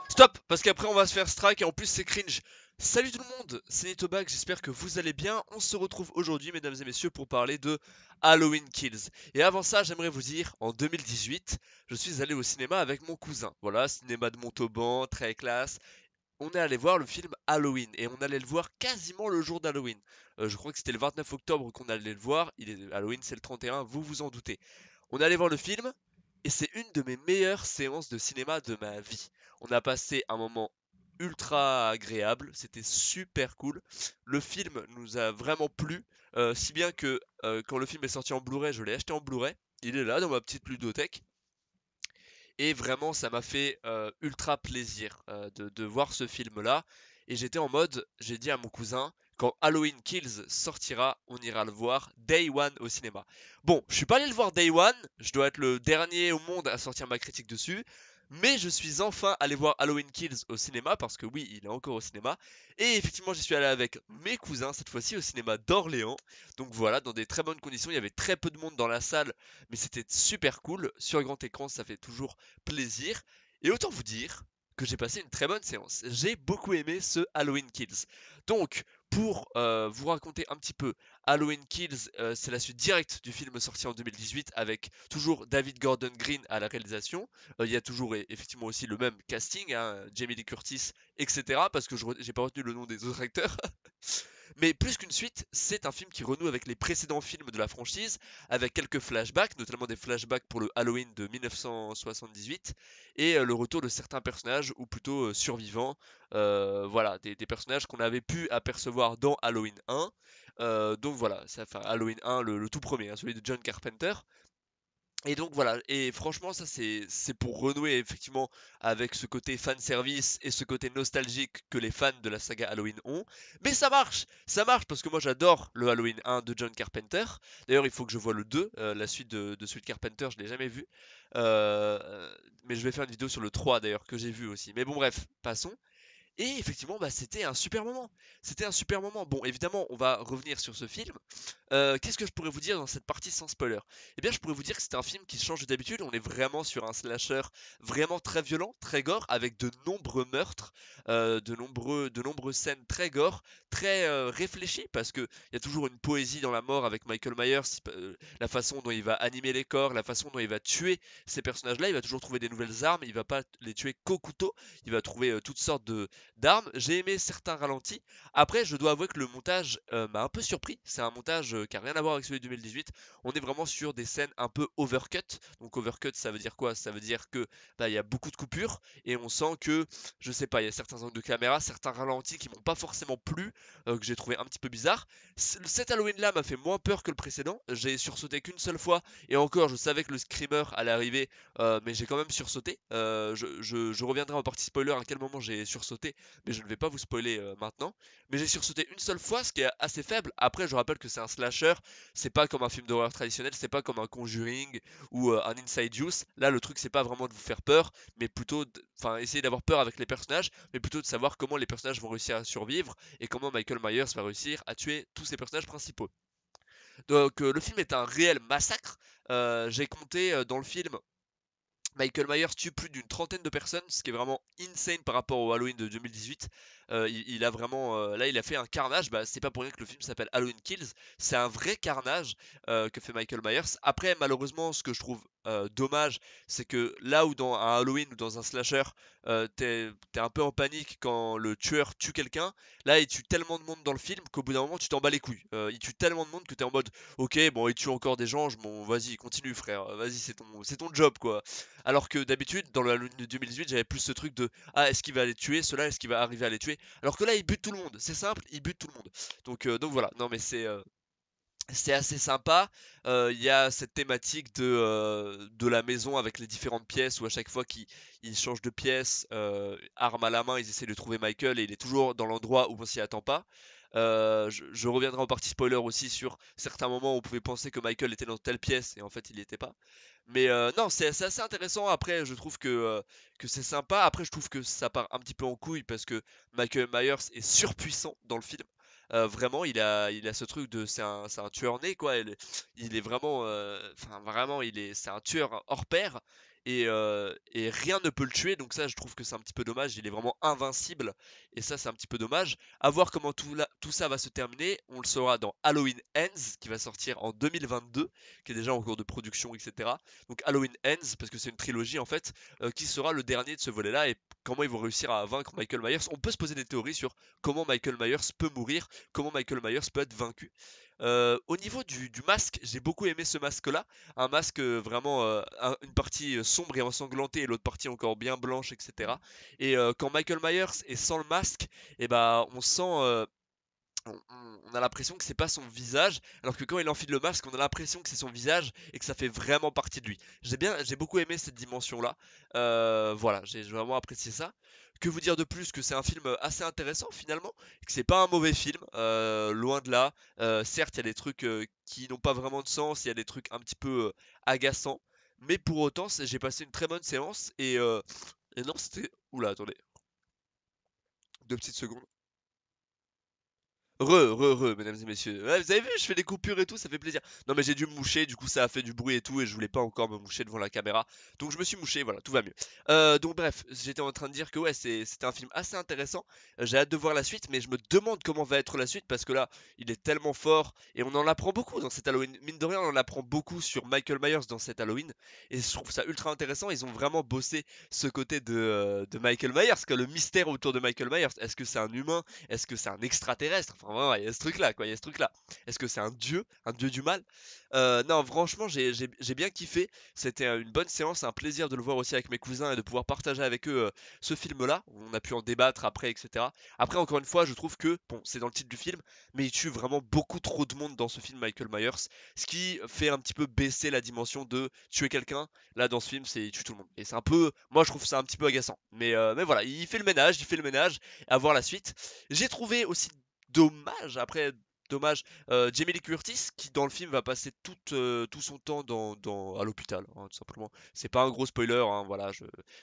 Stop, parce qu'après on va se faire strike et en plus c'est cringe. Salut tout le monde, c'est Nitobag, j'espère que vous allez bien. On se retrouve aujourd'hui, mesdames et messieurs, pour parler de Halloween Kills. Et avant ça, j'aimerais vous dire, en 2018, je suis allé au cinéma avec mon cousin. Voilà, cinéma de Montauban, très classe. On est allé voir le film Halloween et on allait le voir quasiment le jour d'Halloween. Je crois que c'était le 29 octobre qu'on allait le voir. Halloween, c'est le 31, vous vous en doutez. On est allé voir le film et c'est une de mes meilleures séances de cinéma de ma vie. On a passé un moment ultra agréable, c'était super cool. Le film nous a vraiment plu, si bien que quand le film est sorti en Blu-ray, je l'ai acheté en Blu-ray. Il est là dans ma petite ludothèque. Et vraiment, ça m'a fait ultra plaisir de voir ce film-là. Et j'étais en mode, j'ai dit à mon cousin, quand Halloween Kills sortira, on ira le voir Day One au cinéma. Bon, je suis pas allé le voir Day One, je dois être le dernier au monde à sortir ma critique dessus. Mais je suis enfin allé voir Halloween Kills au cinéma, parce que oui, il est encore au cinéma. Et effectivement, j'y suis allé avec mes cousins, cette fois-ci au cinéma d'Orléans. Donc voilà, dans des très bonnes conditions, il y avait très peu de monde dans la salle, mais c'était super cool. Sur grand écran, ça fait toujours plaisir. Et autant vous dire que j'ai passé une très bonne séance. J'ai beaucoup aimé ce Halloween Kills. Donc, pour vous raconter un petit peu, Halloween Kills, c'est la suite directe du film sorti en 2018 avec toujours David Gordon Green à la réalisation. Il y a toujours effectivement aussi le même casting, hein, Jamie Lee Curtis, etc. Parce que j'ai pas retenu le nom des autres acteurs. Mais plus qu'une suite, c'est un film qui renoue avec les précédents films de la franchise, avec quelques flashbacks, notamment des flashbacks pour le Halloween de 1978, et le retour de certains personnages, ou plutôt survivants, voilà, des personnages qu'on avait pu apercevoir dans Halloween 1. Donc voilà, enfin Halloween 1, le tout premier, hein, celui de John Carpenter. Et donc voilà, et franchement ça c'est pour renouer effectivement avec ce côté fan service et ce côté nostalgique que les fans de la saga Halloween ont. Mais ça marche parce que moi j'adore le Halloween 1 de John Carpenter. D'ailleurs il faut que je vois le 2, la suite de celui de Carpenter, je l'ai jamais vu. Mais je vais faire une vidéo sur le 3 d'ailleurs que j'ai vu aussi. Mais bon bref, passons. Et effectivement, bah, c'était un super moment. C'était un super moment. Bon, évidemment, on va revenir sur ce film. Qu'est-ce que je pourrais vous dire dans cette partie sans spoiler? Eh bien, je pourrais vous dire que c'est un film qui change d'habitude. On est vraiment sur un slasher vraiment très violent, très gore, avec de nombreux meurtres, de nombreuses scènes très gore, très réfléchies, parce que il y a toujours une poésie dans la mort avec Michael Myers, la façon dont il va animer les corps, la façon dont il va tuer ces personnages-là. Il va toujours trouver des nouvelles armes. Il va pas les tuer qu'au couteau. Il va trouver toutes sortes de d'armes. J'ai aimé certains ralentis. Après, je dois avouer que le montage m'a un peu surpris. C'est un montage qui a rien à voir avec celui de 2018. On est vraiment sur des scènes un peu overcut. Donc overcut, ça veut dire quoi? Ça veut dire que bah, il y a beaucoup de coupures et on sent que, je sais pas, il y a certains angles de caméra, certains ralentis qui m'ont pas forcément plu, que j'ai trouvé un petit peu bizarre. Cet Halloween-là m'a fait moins peur que le précédent. J'ai sursauté qu'une seule fois et encore, je savais que le screamer allait arriver, mais j'ai quand même sursauté. Je reviendrai en partie spoiler à quel moment j'ai sursauté, mais je ne vais pas vous spoiler maintenant. Mais j'ai sursauté une seule fois, ce qui est assez faible. Après, je rappelle que c'est un slasher, c'est pas comme un film d'horreur traditionnel, c'est pas comme un Conjuring ou un Inside Use. Là, le truc, c'est pas vraiment de vous faire peur, mais plutôt, enfin, essayer d'avoir peur avec les personnages, mais plutôt de savoir comment les personnages vont réussir à survivre et comment Michael Myers va réussir à tuer tous ses personnages principaux. Donc, le film est un réel massacre. J'ai compté dans le film Michael Myers tue plus d'une trentaine de personnes, ce qui est vraiment insane par rapport au Halloween de 2018. Il a vraiment, là, il a fait un carnage. Bah, c'est pas pour rien que le film s'appelle Halloween Kills. C'est un vrai carnage que fait Michael Myers. Après, malheureusement, ce que je trouve dommage, c'est que là où dans un Halloween ou dans un slasher, t'es un peu en panique quand le tueur tue quelqu'un. Là, il tue tellement de monde dans le film qu'au bout d'un moment, tu t'en bats les couilles. Il tue tellement de monde que t'es en mode, ok, bon, il tue encore des gens. Bon, vas-y, continue, frère. Vas-y, c'est ton job, quoi. Alors que d'habitude, dans le Halloween de 2018, j'avais plus ce truc de ah, est-ce qu'il va les tuer, ceux-là, est-ce qu'il va arriver à les tuer? Alors que là, il bute tout le monde. C'est simple, il bute tout le monde. Donc voilà, non mais c'est assez sympa. Il y a cette thématique de la maison avec les différentes pièces où à chaque fois qu'ils changent de pièce, arme à la main, ils essaient de trouver Michael et il est toujours dans l'endroit où on s'y attend pas. Je reviendrai en partie spoiler aussi sur certains moments où on pouvait penser que Michael était dans telle pièce et en fait il n'y était pas. Mais non, c'est assez intéressant. Après, je trouve que c'est sympa. Après, je trouve que ça part un petit peu en couille parce que Michael Myers est surpuissant dans le film. Vraiment, il a ce truc de, c'est un tueur né quoi. Il est vraiment, enfin vraiment, c'est un tueur hors pair. Et rien ne peut le tuer, donc ça je trouve que c'est un petit peu dommage, il est vraiment invincible, et ça c'est un petit peu dommage. À voir comment tout ça va se terminer, on le saura dans Halloween Ends, qui va sortir en 2022, qui est déjà en cours de production, etc. Donc Halloween Ends, parce que c'est une trilogie en fait, qui sera le dernier de ce volet-là, et comment ils vont réussir à vaincre Michael Myers. On peut se poser des théories sur comment Michael Myers peut mourir, comment Michael Myers peut être vaincu. Au niveau du masque, j'ai beaucoup aimé ce masque-là, un masque vraiment, une partie sombre et ensanglantée et l'autre partie encore bien blanche, etc. Et quand Michael Myers est sans le masque, et bah on sent, on a l'impression que c'est pas son visage, alors que quand il enfile le masque, on a l'impression que c'est son visage et que ça fait vraiment partie de lui. J'ai beaucoup aimé cette dimension-là. Voilà, j'ai vraiment apprécié ça. Que vous dire de plus que c'est un film assez intéressant finalement, que c'est pas un mauvais film, loin de là. Certes, il y a des trucs qui n'ont pas vraiment de sens, il y a des trucs un petit peu agaçants, mais pour autant, j'ai passé une très bonne séance et non, c'était. Oula, attendez, 2 petites secondes. Mesdames et messieurs. Ouais, vous avez vu, je fais des coupures et tout, ça fait plaisir. Non, mais j'ai dû me moucher, du coup, ça a fait du bruit et tout, et je voulais pas encore me moucher devant la caméra. Donc, je me suis mouché, voilà, tout va mieux. Donc, bref, j'étais en train de dire que, ouais, c'était un film assez intéressant. J'ai hâte de voir la suite, mais je me demande comment va être la suite, parce que là, il est tellement fort, et on en apprend beaucoup dans cet Halloween. Mine de rien, on en apprend beaucoup sur Michael Myers dans cet Halloween, et je trouve ça ultra intéressant. Ils ont vraiment bossé ce côté de Michael Myers, que le mystère autour de Michael Myers. Est-ce que c'est un humain? Est-ce que c'est un extraterrestre? Enfin, vraiment, il y a ce truc-là, quoi. Il y a ce truc-là. Est-ce que c'est un dieu du mal? Non, franchement, j'ai bien kiffé. C'était une bonne séance, un plaisir de le voir aussi avec mes cousins et de pouvoir partager avec eux ce film-là. On a pu en débattre après, etc. Après, encore une fois, je trouve que, bon, c'est dans le titre du film, mais il tue vraiment beaucoup trop de monde dans ce film, Michael Myers. Ce qui fait un petit peu baisser la dimension de tuer quelqu'un. Là, dans ce film, c'est il tue tout le monde. Et c'est un peu. Moi, je trouve ça un petit peu agaçant. Mais voilà, il fait le ménage. À voir la suite. J'ai trouvé aussi dommage, après dommage, Jamie Lee Curtis qui dans le film va passer tout son temps à l'hôpital, hein, tout simplement. C'est pas un gros spoiler, hein, voilà,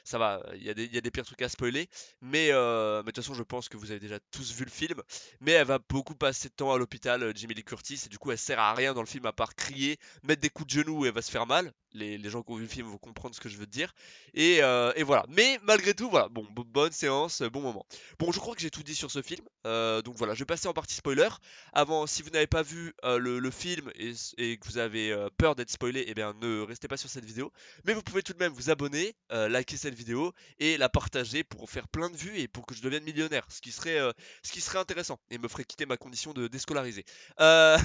ça va, il y a des pires trucs à spoiler, mais de toute façon je pense que vous avez déjà tous vu le film, mais elle va beaucoup passer de temps à l'hôpital, Jamie Lee Curtis, et du coup elle sert à rien dans le film à part crier, mettre des coups de genoux et elle va se faire mal. Les gens qui ont vu le film vont comprendre ce que je veux dire. Et voilà. Mais malgré tout, voilà. Bon, bonne séance, bon moment. Bon, je crois que j'ai tout dit sur ce film. Donc voilà, je vais passer en partie spoiler. Avant, si vous n'avez pas vu le film et que vous avez peur d'être spoilé, eh bien ne restez pas sur cette vidéo. Mais vous pouvez tout de même vous abonner, liker cette vidéo et la partager pour faire plein de vues et pour que je devienne millionnaire. Ce qui serait intéressant et me ferait quitter ma condition de déscolarisé. Euh,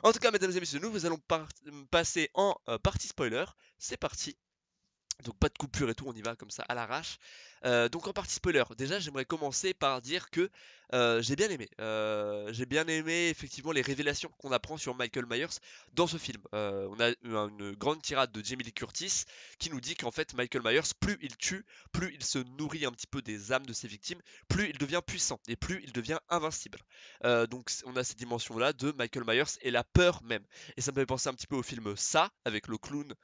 En tout cas, mesdames et messieurs, nous allons passer en partie spoiler. C'est parti. Donc pas de coupure et tout, on y va comme ça à l'arrache. Donc en partie spoiler, déjà j'aimerais commencer par dire que j'ai bien aimé. J'ai bien aimé effectivement les révélations qu'on apprend sur Michael Myers dans ce film. On a eu une grande tirade de Jamie Lee Curtis qui nous dit qu'en fait Michael Myers, plus il tue, plus il se nourrit un petit peu des âmes de ses victimes, plus il devient puissant et plus il devient invincible. Donc on a cette dimension-là de Michael Myers et la peur même. Et ça me fait penser un petit peu au film Ça avec le clown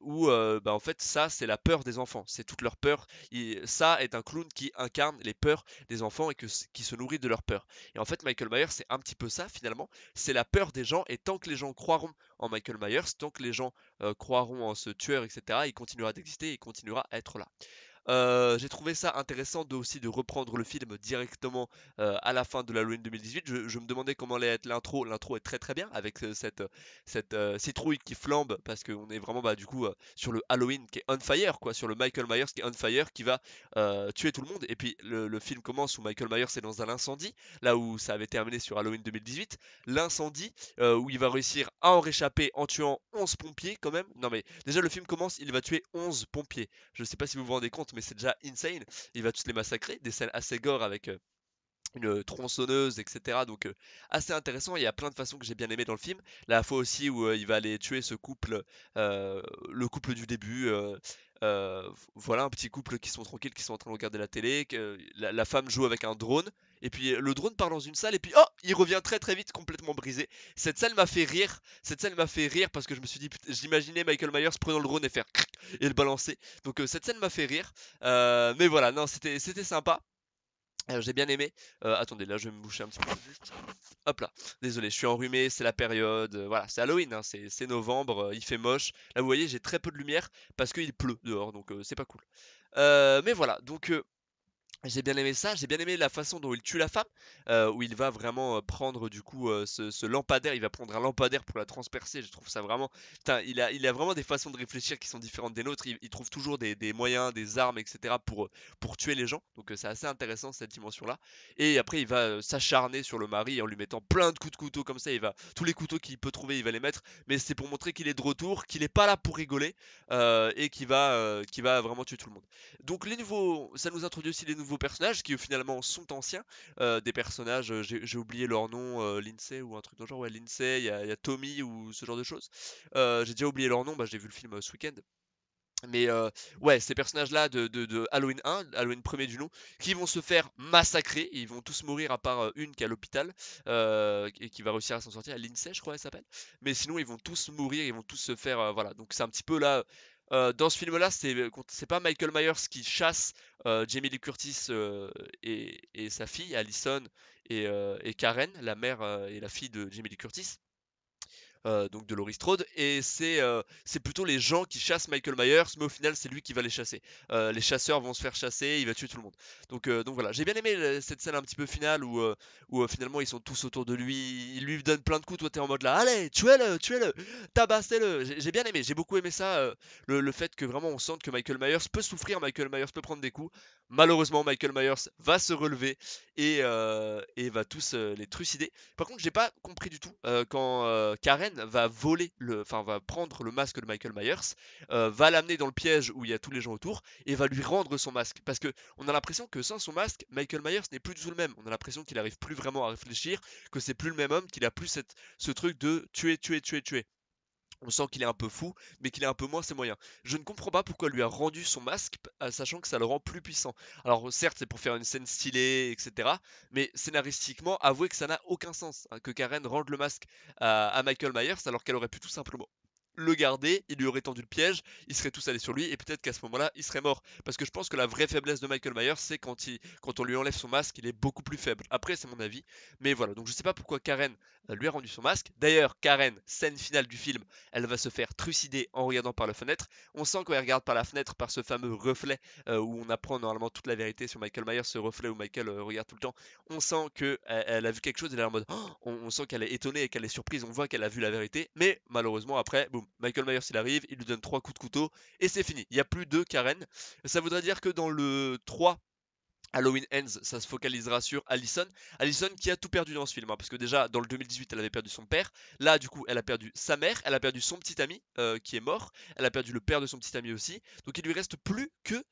où bah, en fait ça c'est la peur des enfants, c'est toute leur peur. Ça est un clown qui incarne les peurs des enfants et qui se nourrit de leur peur. Et en fait Michael Myers c'est un petit peu ça finalement, c'est la peur des gens et tant que les gens croiront en Michael Myers, tant que les gens croiront en ce tueur, etc., il continuera d'exister et il continuera à être là. J'ai trouvé ça intéressant aussi de reprendre le film directement à la fin de l'Halloween 2018. Je me demandais comment allait être l'intro. L'intro est très très bien avec cette citrouille qui flambe parce qu'on est vraiment bah, du coup sur le Halloween qui est on fire, quoi, sur le Michael Myers qui est on fire, qui va tuer tout le monde. Et puis le film commence où Michael Myers est dans un incendie, là où ça avait terminé sur Halloween 2018. L'incendie où il va réussir à en réchapper en tuant 11 pompiers quand même. Non mais déjà le film commence, il va tuer 11 pompiers. Je sais pas si vous vous rendez compte, mais c'est déjà insane. Il va tous les massacrer. Des scènes assez gore avec une tronçonneuse, etc. Donc assez intéressant. Il y a plein de façons que j'ai bien aimé dans le film. La fois aussi où il va aller tuer ce couple, le couple du début. Voilà un petit couple qui sont tranquilles, qui sont en train de regarder la télé. Que la femme joue avec un drone. Et puis le drone part dans une salle et puis oh, il revient très très vite complètement brisé. Cette scène m'a fait rire. Cette scène m'a fait rire parce que je me suis dit, j'imaginais Michael Myers prenant le drone et faire et le balancer. Donc cette scène m'a fait rire. Mais voilà, non, c'était sympa. J'ai bien aimé. Attendez, là je vais me boucher un petit peu juste. Hop là, désolé, je suis enrhumé, c'est la période. Voilà, c'est Halloween, hein, c'est novembre, il fait moche. Là vous voyez, j'ai très peu de lumière parce qu'il pleut dehors, donc c'est pas cool. Mais voilà, donc j'ai bien aimé ça, j'ai bien aimé la façon dont il tue la femme, où il va vraiment prendre du coup ce lampadaire, il va prendre un lampadaire pour la transpercer, je trouve ça vraiment... Putain, il a vraiment des façons de réfléchir qui sont différentes des nôtres, il trouve toujours des moyens, des armes, etc. pour tuer les gens, donc c'est assez intéressant cette dimension-là. Et après il va s'acharner sur le mari en lui mettant plein de coups de couteau comme ça, il va... Tous les couteaux qu'il peut trouver, il va les mettre, mais c'est pour montrer qu'il est de retour, qu'il est pas là pour rigoler, et qu'il va vraiment tuer tout le monde. Donc les nouveaux, ça nous introduit aussi les nouveaux personnages qui finalement sont anciens, des personnages, j'ai oublié leur nom, Lindsay ou un truc dans le genre, ouais Lindsay, il y a Tommy ou ce genre de choses. J'ai déjà oublié leur nom, bah j'ai vu le film ce week-end. Mais ouais, ces personnages-là de Halloween 1, Halloween premier du nom, qui vont se faire massacrer, ils vont tous mourir à part une qui est à l'hôpital, et qui va réussir à s'en sortir, Lindsay je crois elle s'appelle. Mais sinon ils vont tous mourir, ils vont tous se faire, voilà, donc c'est un petit peu là, dans ce film-là, c'est pas Michael Myers qui chasse Jamie Lee Curtis et sa fille, Allison, et Karen, la mère et la fille de Jamie Lee Curtis, donc de Laurie Strode, et c'est plutôt les gens qui chassent Michael Myers, mais au final c'est lui qui va les chasser. Les chasseurs vont se faire chasser, il va tuer tout le monde. Donc voilà, j'ai bien aimé cette scène un petit peu finale où finalement ils sont tous autour de lui, il lui donne plein de coups, toi t'es en mode là, allez, tuez-le, tabassez-le. J'ai bien aimé, j'ai beaucoup aimé ça, le fait que vraiment on sente que Michael Myers peut souffrir, Michael Myers peut prendre des coups. Malheureusement, Michael Myers va se relever et va tous les trucider. Par contre, j'ai pas compris du tout quand Karen va voler enfin va prendre le masque de Michael Myers, va l'amener dans le piège où il y a tous les gens autour et va lui rendre son masque. Parce que on a l'impression que sans son masque, Michael Myers n'est plus du tout le même. On a l'impression qu'il arrive plus vraiment à réfléchir, que c'est plus le même homme, qu'il a plus ce truc de tuer, tuer, tuer, tuer. On sent qu'il est un peu fou, mais qu'il est un peu moins ses moyens. Je ne comprends pas pourquoi il lui a rendu son masque, sachant que ça le rend plus puissant. Alors certes, c'est pour faire une scène stylée, etc. Mais scénaristiquement, avouez que ça n'a aucun sens, hein, que Karen rende le masque à Michael Myers, alors qu'elle aurait pu tout simplement le garder, il lui aurait tendu le piège, ils seraient tous allés sur lui, et peut-être qu'à ce moment-là, il serait mort. Parce que je pense que la vraie faiblesse de Michael Myers, c'est quand on lui enlève son masque, il est beaucoup plus faible. Après, c'est mon avis. Mais voilà, donc je sais pas pourquoi Karen lui a rendu son masque. D'ailleurs, Karen, scène finale du film, elle va se faire trucider en regardant par la fenêtre. On sent qu'elle regarde par la fenêtre par ce fameux reflet où on apprend normalement toute la vérité sur Michael Myers, ce reflet où Michael regarde tout le temps. On sent qu'elle a vu quelque chose, elle est en mode oh, on sent qu'elle est étonnée et qu'elle est surprise, on voit qu'elle a vu la vérité. Mais malheureusement, après, boum, Michael Myers il arrive, il lui donne 3 coups de couteau et c'est fini. Il n'y a plus de Karen. Ça voudrait dire que dans le 3, Halloween Ends, ça se focalisera sur Allison. Allison qui a tout perdu dans ce film, hein, parce que déjà dans le 2018 elle avait perdu son père, là du coup elle a perdu sa mère, elle a perdu son petit ami qui est mort, elle a perdu le père de son petit ami aussi, donc il lui reste plus que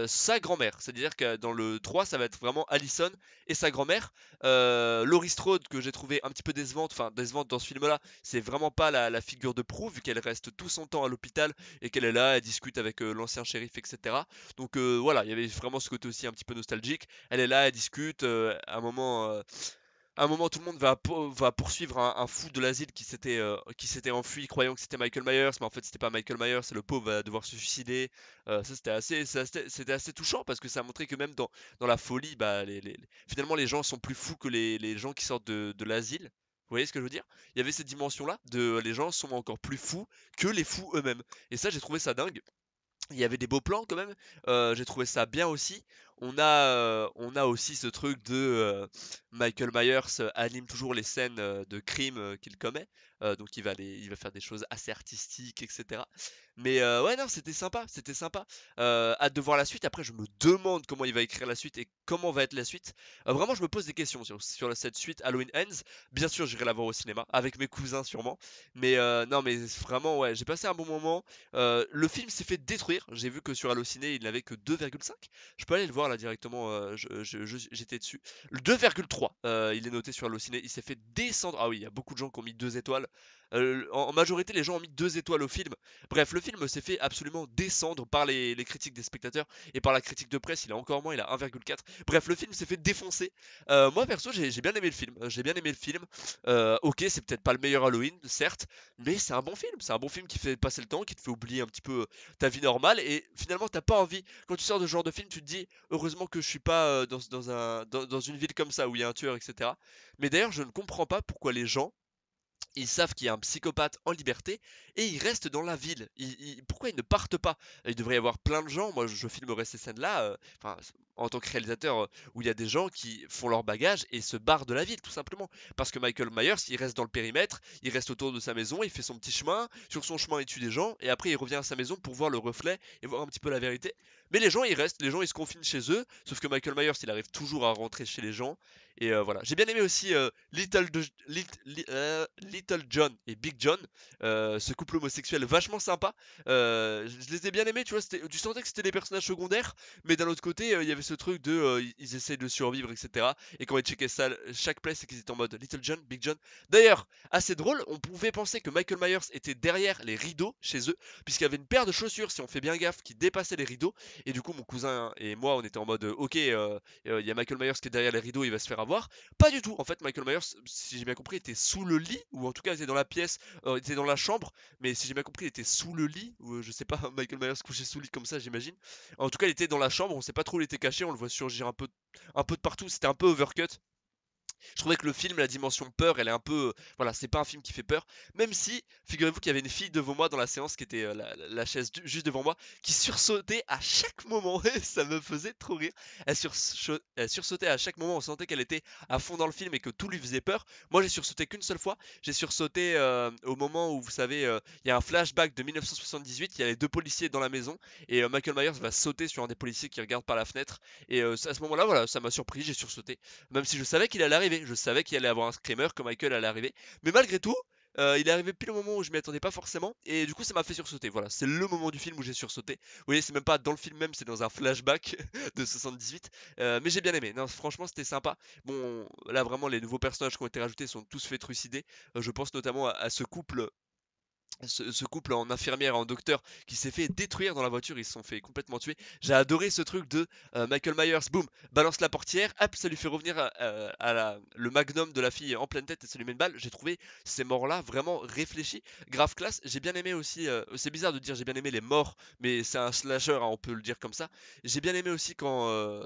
sa grand-mère, c'est-à-dire que dans le 3 ça va être vraiment Allison et sa grand-mère. Laurie Strode que j'ai trouvé un petit peu décevante, enfin décevante dans ce film là, c'est vraiment pas la figure de proue vu qu'elle reste tout son temps à l'hôpital et qu'elle est là, elle discute avec l'ancien shérif etc. Donc voilà, il y avait vraiment ce côté aussi un petit peu nostalgique. Elle est là, elle discute. À un moment, tout le monde va poursuivre un fou de l'asile qui s'était enfui, croyant que c'était Michael Myers, mais en fait c'était pas Michael Myers. Et le pauvre va devoir se suicider. Ça c'était assez touchant parce que ça a montré que même dans la folie, bah finalement les gens sont plus fous que les gens qui sortent de l'asile. Vous voyez ce que je veux dire? Il y avait cette dimension-là de les gens sont encore plus fous que les fous eux-mêmes. Et ça, j'ai trouvé ça dingue. Il y avait des beaux plans quand même, j'ai trouvé ça bien aussi. On a aussi ce truc de Michael Myers anime toujours les scènes de crime qu'il commet, donc il va faire des choses assez artistiques, etc. Mais ouais, non, c'était sympa, c'était sympa. Hâte de voir la suite. Après, je me demande comment il va écrire la suite et comment va être la suite. Vraiment, je me pose des questions sur cette suite Halloween Ends. Bien sûr, j'irai la voir au cinéma avec mes cousins sûrement. Mais non, mais vraiment, ouais, j'ai passé un bon moment. Le film s'est fait détruire. J'ai vu que sur Allociné, il n'avait que 2,5. Je peux aller le voir là directement. J'étais dessus. Le 2,3, il est noté sur Allociné. Il s'est fait descendre. Ah oui, il y a beaucoup de gens qui ont mis 2 étoiles. En majorité, les gens ont mis 2 étoiles au film. Bref, le film s'est fait absolument descendre par les critiques des spectateurs et par la critique de presse. Il a encore moins, il a 1,4. Bref, le film s'est fait défoncer. Moi perso, j'ai bien aimé le film. J'ai bien aimé le film. Ok, c'est peut-être pas le meilleur Halloween, certes, mais c'est un bon film. C'est un bon film qui fait passer le temps, qui te fait oublier un petit peu ta vie normale. Et finalement, t'as pas envie, quand tu sors de ce genre de film, tu te dis, heureusement que je suis pas dans une ville comme ça où il y a un tueur, etc. Mais d'ailleurs, je ne comprends pas pourquoi les gens ils savent qu'il y a un psychopathe en liberté et ils restent dans la ville. Pourquoi ils ne partent pas? Il devrait y avoir plein de gens, moi je filmerais ces scènes-là, enfin, en tant que réalisateur, où il y a des gens qui font leur bagage et se barrent de la ville, tout simplement. Parce que Michael Myers, il reste dans le périmètre, il reste autour de sa maison, il fait son petit chemin, sur son chemin il tue des gens, et après il revient à sa maison pour voir le reflet et voir un petit peu la vérité. Mais les gens ils restent, les gens ils se confinent chez eux, sauf que Michael Myers il arrive toujours à rentrer chez les gens, et voilà. J'ai bien aimé aussi Little John et Big John, ce couple homosexuel vachement sympa. Je les ai bien aimés, tu vois, tu sentais que c'était des personnages secondaires, mais d'un autre côté, il y avait ce truc de ils essayent de survivre, etc. Et quand ils checkaient ça, chaque play, c'est qu'ils étaient en mode Little John, Big John. D'ailleurs, assez drôle, on pouvait penser que Michael Myers était derrière les rideaux chez eux, puisqu'il y avait une paire de chaussures, si on fait bien gaffe, qui dépassait les rideaux. Et du coup, mon cousin et moi, on était en mode ok, il y a Michael Myers qui est derrière les rideaux, il va se faire avoir. Pas du tout. En fait, Michael Myers, si j'ai bien compris, était sous le lit, ou en tout cas, il était dans la pièce, il était dans la chambre, mais si j'ai bien compris, il était sous le lit, ou je sais pas, Michael Myers couché sous le lit comme ça, j'imagine. En tout cas, il était dans la chambre, on sait pas trop où il était caché, on le voit surgir un peu de partout, c'était un peu overcut. Je trouvais que le film, la dimension peur, elle est un peu. Voilà, c'est pas un film qui fait peur. Même si, figurez-vous qu'il y avait une fille devant moi dans la séance qui était la chaise juste devant moi, qui sursautait à chaque moment. Et ça me faisait trop rire. Elle sursautait à chaque moment. On sentait qu'elle était à fond dans le film et que tout lui faisait peur. Moi, j'ai sursauté qu'une seule fois. J'ai sursauté au moment où, vous savez, il y a un flashback de 1978. Il y a les deux policiers dans la maison. Et Michael Myers va sauter sur un des policiers qui regarde par la fenêtre. Et à ce moment-là, voilà, ça m'a surpris. J'ai sursauté. Même si je savais qu'il allait arriver, je savais qu'il allait avoir un screamer que Michael allait arriver. Mais malgré tout, il est arrivé pile au moment où je m'y attendais pas forcément. Et du coup, ça m'a fait sursauter. Voilà, c'est le moment du film où j'ai sursauté. Vous voyez, c'est même pas dans le film même, c'est dans un flashback de 78. Mais j'ai bien aimé. Non, franchement, c'était sympa. Bon, là, vraiment, les nouveaux personnages qui ont été rajoutés sont tous fait trucider. Je pense notamment à ce couple ce couple en infirmière et en docteur qui s'est fait détruire dans la voiture, ils se sont fait complètement tuer. J'ai adoré ce truc de Michael Myers, boum, balance la portière, hop, ça lui fait revenir le magnum de la fille en pleine tête et ça lui met une balle. J'ai trouvé ces morts-là vraiment réfléchis, grave classe. J'ai bien aimé aussi, c'est bizarre de dire j'ai bien aimé les morts, mais c'est un slasher, hein, on peut le dire comme ça. J'ai bien aimé aussi quand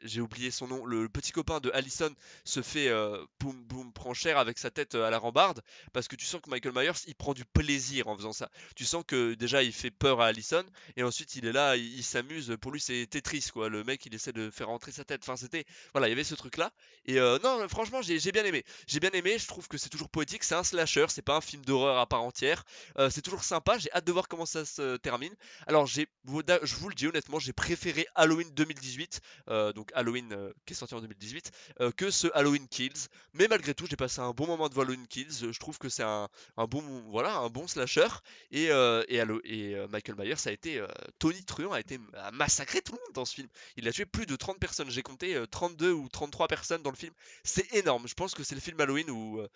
j'ai oublié son nom, le petit copain de Allison se fait boum boum prend cher avec sa tête à la rambarde parce que tu sens que Michael Myers il prend du plaisir en faisant ça. Tu sens que déjà il fait peur à Allison et ensuite il est là, il s'amuse. Pour lui c'est Tetris quoi. Le mec il essaie de faire rentrer sa tête. Enfin c'était voilà, il y avait ce truc là. Et non franchement j'ai bien aimé. J'ai bien aimé. Je trouve que c'est toujours poétique. C'est un slasher, c'est pas un film d'horreur à part entière. C'est toujours sympa. J'ai hâte de voir comment ça se termine. Alors je vous le dis honnêtement, j'ai préféré Halloween 2018, donc Halloween qui est sorti en 2018, que ce Halloween Kills. Mais malgré tout j'ai passé un bon moment de Halloween Kills. Je trouve que c'est un bon, voilà, un bon slasher. Et Michael Myers a été, Tony Truant a massacré tout le monde dans ce film. Il a tué plus de 30 personnes. J'ai compté 32 ou 33 personnes dans le film. C'est énorme. Je pense que c'est le film Halloween où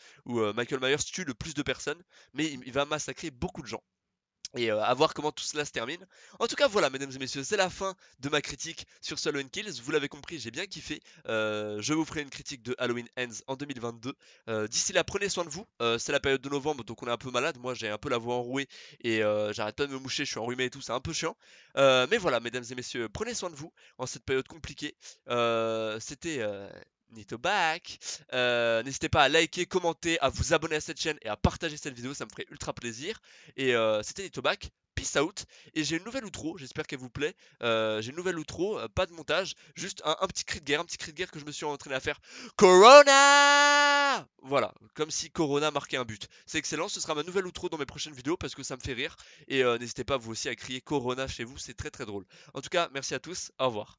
Michael Myers tue le plus de personnes, mais il va massacrer beaucoup de gens. Et à voir comment tout cela se termine. En tout cas, voilà, mesdames et messieurs, c'est la fin de ma critique sur ce Halloween Kills. Vous l'avez compris, j'ai bien kiffé. Je vous ferai une critique de Halloween Ends en 2022. D'ici là, prenez soin de vous. C'est la période de novembre, donc on est un peu malade. Moi, j'ai un peu la voix enrouée et j'arrête pas de me moucher. Je suis enrhumé et tout, c'est un peu chiant. Mais voilà, mesdames et messieurs, prenez soin de vous en cette période compliquée. C'était Nitoback. N'hésitez pas à liker, commenter, à vous abonner à cette chaîne et à partager cette vidéo, ça me ferait ultra plaisir. Et c'était Nitoback, peace out. Et j'ai une nouvelle outro, j'espère qu'elle vous plaît. J'ai une nouvelle outro, pas de montage, juste un petit cri de guerre, un petit cri de guerre que je me suis entraîné à faire. Corona! Voilà, comme si Corona marquait un but. C'est excellent, ce sera ma nouvelle outro dans mes prochaines vidéos parce que ça me fait rire. Et n'hésitez pas vous aussi à crier Corona chez vous, c'est très très drôle. En tout cas, merci à tous, au revoir.